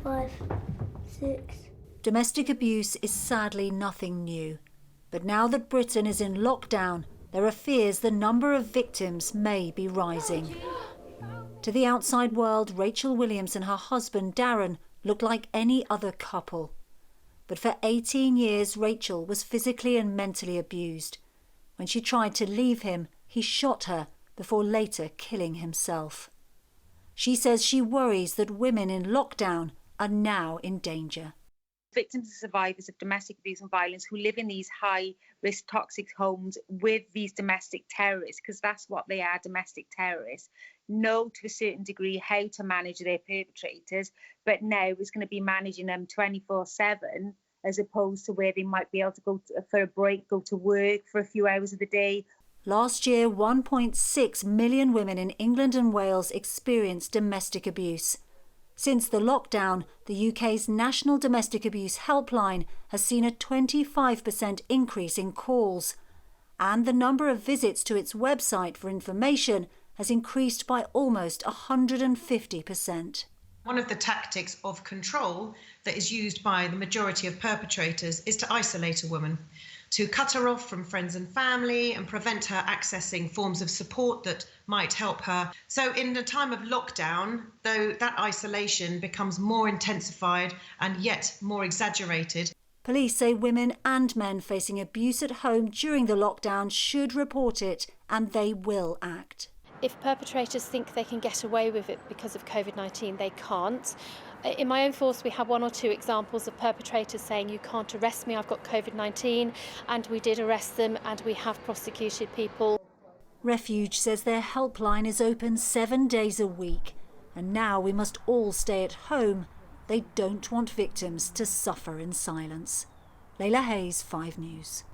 5, 6. Domestic abuse is sadly nothing new. But now that Britain is in lockdown, there are fears the number of victims may be rising. To the outside world, Rachel Williams and her husband Darren looked like any other couple. But for 18 years, Rachel was physically and mentally abused. When she tried to leave him, he shot her before later killing himself. She says she worries that women in lockdown are now in danger. Victims and survivors of domestic abuse and violence who live in these high-risk toxic homes with these domestic terrorists, because that's what they are, domestic terrorists, know to a certain degree how to manage their perpetrators, but now it's going to be managing them 24/7 as opposed to where they might be able to go for a break, go to work for a few hours of the day. Last year, 1.6 million women in England and Wales experienced domestic abuse. Since the lockdown, the UK's National Domestic Abuse Helpline has seen a 25% increase in calls, and the number of visits to its website for information has increased by almost 150%. One of the tactics of control that is used by the majority of perpetrators is to isolate a woman, to cut her off from friends and family and prevent her accessing forms of support that might help her. So in the time of lockdown, though, that isolation becomes more intensified and yet more exaggerated. Police say women and men facing abuse at home during the lockdown should report it, and they will act. If perpetrators think they can get away with it because of COVID-19, they can't. In my own force, we have 1 or 2 examples of perpetrators saying, you can't arrest me, I've got COVID-19, and we did arrest them and we have prosecuted people. Refuge says their helpline is open 7 days a week, and now we must all stay at home. They don't want victims to suffer in silence. Layla Hayes, 5 News.